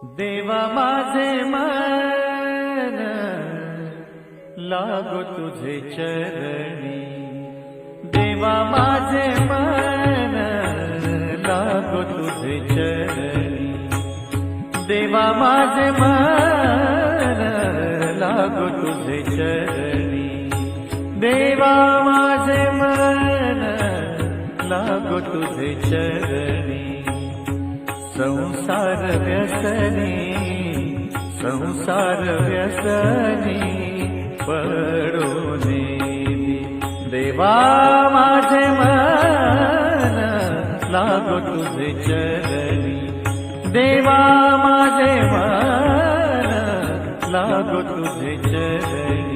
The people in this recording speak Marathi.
देवा माझे मन लागो तुझे चरणी, देवा माझे मन लागो तुझे चरणी, देवा माझे मन लागो तुझे चरणी, देवा माझे मन लागो तुझे चरणी। संसार व्यसनी, संसार व्यसनी पडोने देवा माझे मन लागो तुझे चरणी, देवा माझे मन लागो तुझे चरणी।